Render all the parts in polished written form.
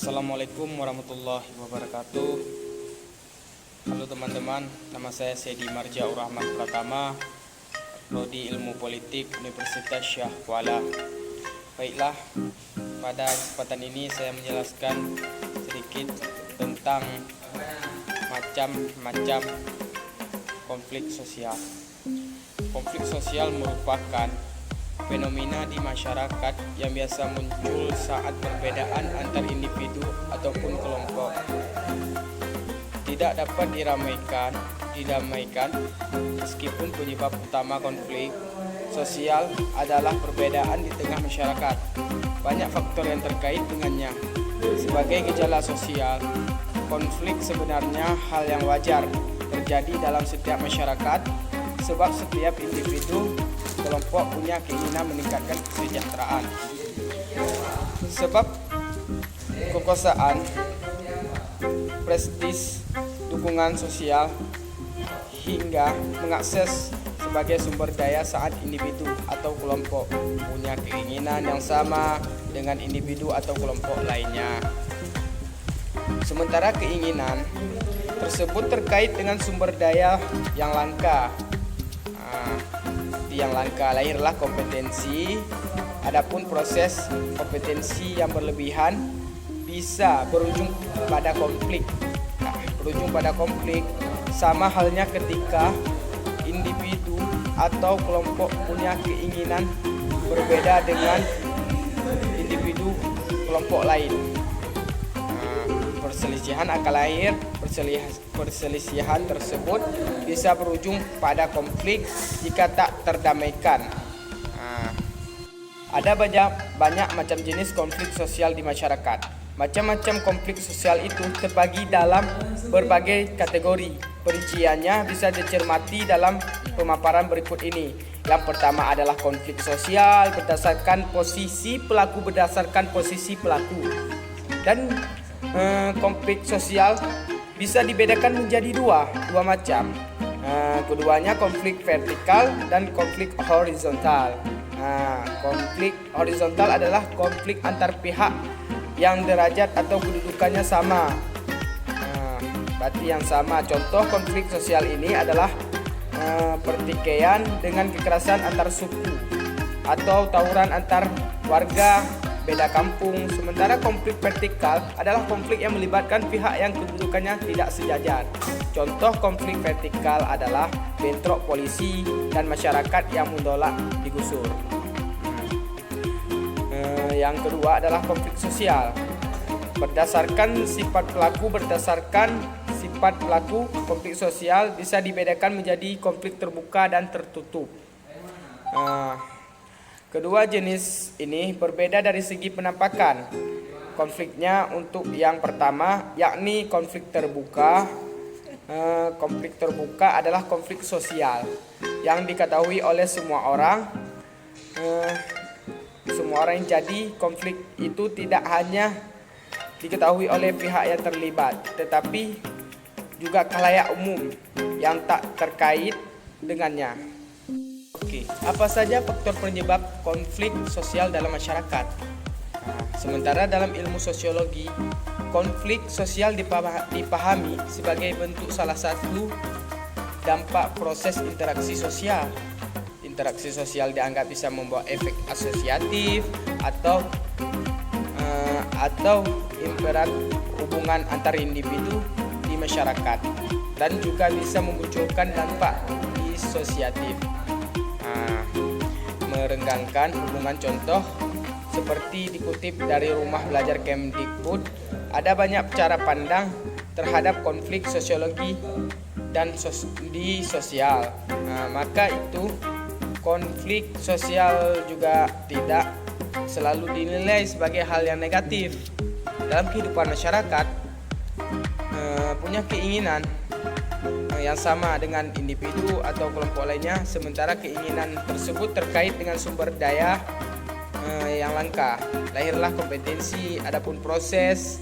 Assalamualaikum warahmatullahi wabarakatuh. Halo teman-teman, nama saya Sedi Marjaur Rahman Pratama, Prodi Ilmu Politik Universitas Syah Kuala. Baiklah, pada kesempatan ini saya menjelaskan sedikit tentang macam-macam konflik sosial. Konflik sosial merupakan fenomena di masyarakat yang biasa muncul saat perbedaan antar individu ataupun kelompok tidak dapat didamaikan meskipun penyebab utama konflik sosial adalah perbedaan di tengah masyarakat. Banyak faktor yang terkait dengannya. Sebagai gejala sosial, konflik sebenarnya hal yang wajar terjadi dalam setiap masyarakat sebab setiap individu kelompok punya keinginan meningkatkan kesejahteraan. Sebab kekuasaan, prestis, dukungan sosial, hingga mengakses sebagai sumber daya saat individu atau kelompok punya keinginan yang sama dengan individu atau kelompok lainnya. Sementara keinginan tersebut terkait dengan sumber daya yang langka. Yang langka lahirlah kompetensi. Adapun proses kompetensi yang berlebihan bisa berujung pada konflik. Sama halnya ketika individu atau kelompok punya keinginan berbeda dengan individu kelompok lain. Perselisihan akan lahir. Perselisihan tersebut bisa berujung pada konflik jika tak terdamaikan. Ada banyak macam jenis konflik sosial di masyarakat. Macam-macam konflik sosial itu terbagi dalam berbagai kategori. Perinciannya bisa dicermati dalam pemaparan berikut ini. Yang pertama adalah konflik sosial berdasarkan posisi pelaku. Dan konflik sosial bisa dibedakan menjadi dua macam. Keduanya konflik vertikal dan konflik horizontal. Konflik horizontal adalah konflik antar pihak yang derajat atau kedudukannya sama. Berarti yang sama. Contoh konflik sosial ini adalah pertikaian dengan kekerasan antar suku atau tawuran antar warga beda kampung. Sementara konflik vertikal adalah konflik yang melibatkan pihak yang kedudukannya tidak sejajar. Contoh konflik vertikal adalah bentrok polisi dan masyarakat yang menolak digusur. Yang kedua adalah konflik sosial. Berdasarkan sifat pelaku, konflik sosial bisa dibedakan menjadi konflik terbuka dan tertutup. Kedua jenis ini berbeda dari segi penampakan konfliknya. Untuk yang pertama, yakni konflik terbuka. Konflik terbuka adalah konflik sosial yang diketahui oleh semua orang. Jadi konflik itu tidak hanya diketahui oleh pihak yang terlibat, tetapi juga khalayak umum yang tak terkait dengannya. Oke, apa saja faktor penyebab konflik sosial dalam masyarakat? Sementara dalam ilmu sosiologi, konflik sosial dipahami sebagai bentuk salah satu dampak proses interaksi sosial. Interaksi sosial dianggap bisa membawa efek asosiatif atau imperat hubungan antar individu di masyarakat, dan juga bisa memunculkan dampak disosiatif. Merenggangkan hubungan. Contoh seperti dikutip dari Rumah Belajar Kemdikbud, ada banyak cara pandang terhadap konflik sosiologi dan di sosial. Maka itu konflik sosial juga tidak selalu dinilai sebagai hal yang negatif. Dalam kehidupan masyarakat, punya keinginan yang sama dengan individu atau kelompok lainnya, sementara keinginan tersebut terkait dengan sumber daya yang langka. Lahirlah kompetensi. Adapun proses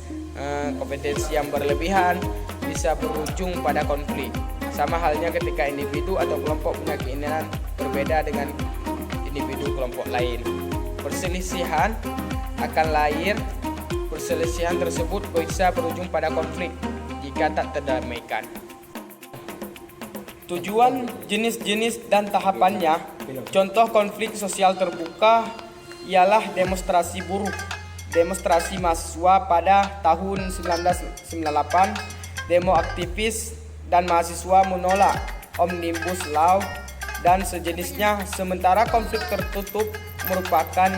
kompetensi yang berlebihan bisa berujung pada konflik. Sama halnya ketika individu atau kelompok punya keinginan berbeda dengan individu kelompok lain. Perselisihan akan lahir perselisihan tersebut bisa berujung pada konflik jika tak terdamaikan. Tujuan, jenis-jenis dan tahapannya. Contoh konflik sosial terbuka ialah demonstrasi buruh, demonstrasi mahasiswa pada tahun 1998, demo aktivis dan mahasiswa menolak Omnibus Law dan sejenisnya. Sementara konflik tertutup merupakan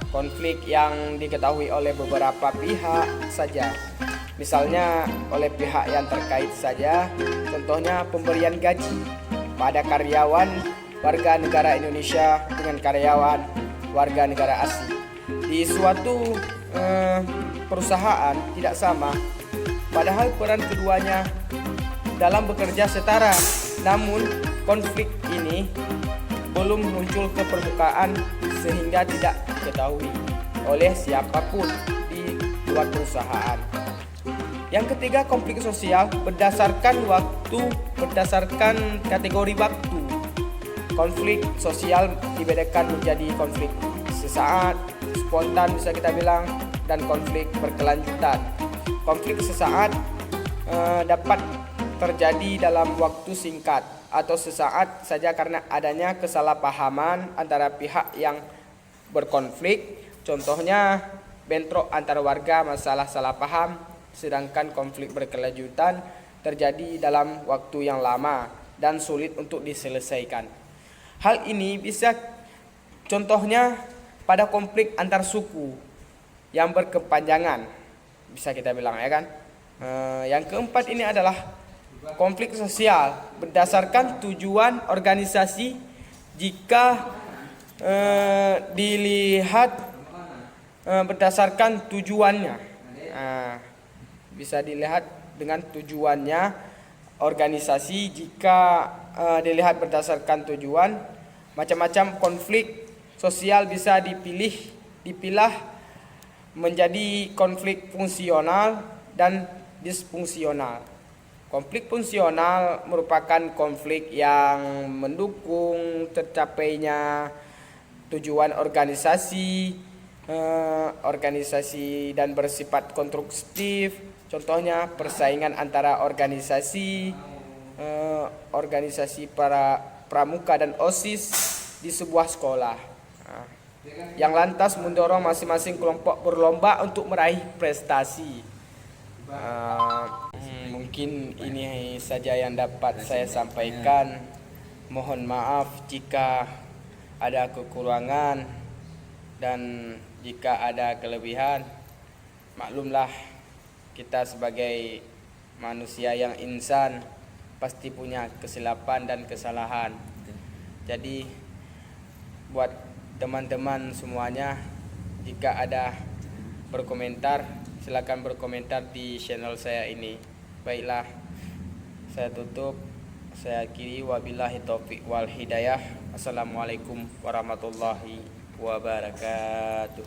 konflik yang diketahui oleh beberapa pihak saja, misalnya oleh pihak yang terkait saja. Contohnya pemberian gaji pada karyawan warga negara Indonesia dengan karyawan warga negara asing. Di suatu perusahaan tidak sama, padahal peran keduanya dalam bekerja setara. Namun konflik ini belum muncul ke permukaan sehingga tidak diketahui oleh siapapun di luar perusahaan. Yang ketiga, konflik sosial berdasarkan kategori waktu. Konflik sosial dibedakan menjadi konflik sesaat, spontan bisa kita bilang, dan konflik berkelanjutan. Konflik sesaat dapat terjadi dalam waktu singkat atau sesaat saja karena adanya kesalahpahaman antara pihak yang berkonflik. Contohnya bentrok antar warga masalah salah paham, sedangkan konflik berkelanjutan terjadi dalam waktu yang lama dan sulit untuk diselesaikan. Hal ini bisa contohnya pada konflik antar suku yang berkepanjangan, bisa kita bilang ya kan. Yang keempat ini adalah konflik sosial berdasarkan tujuan organisasi. Jika dilihat berdasarkan tujuannya, bisa dilihat dengan tujuannya organisasi. Jika dilihat berdasarkan tujuan, macam-macam konflik sosial bisa dipilah menjadi konflik fungsional dan disfungsional. Konflik fungsional merupakan konflik yang mendukung tercapainya tujuan organisasi dan bersifat konstruktif. Contohnya persaingan antara organisasi para pramuka dan OSIS di sebuah sekolah, yang lantas mendorong masing-masing kelompok berlomba untuk meraih prestasi. Mungkin ini saja yang dapat saya sampaikan. Mohon maaf jika ada kekurangan dan jika ada kelebihan. Maklumlah, kita sebagai manusia yang insan pasti punya kesilapan dan kesalahan. Jadi buat teman-teman semuanya, jika ada berkomentar, silakan berkomentar di channel saya ini. Baiklah, saya tutup. Saya akhiri, wabillahi taufiq wal hidayah. Assalamualaikum warahmatullahi wabarakatuh.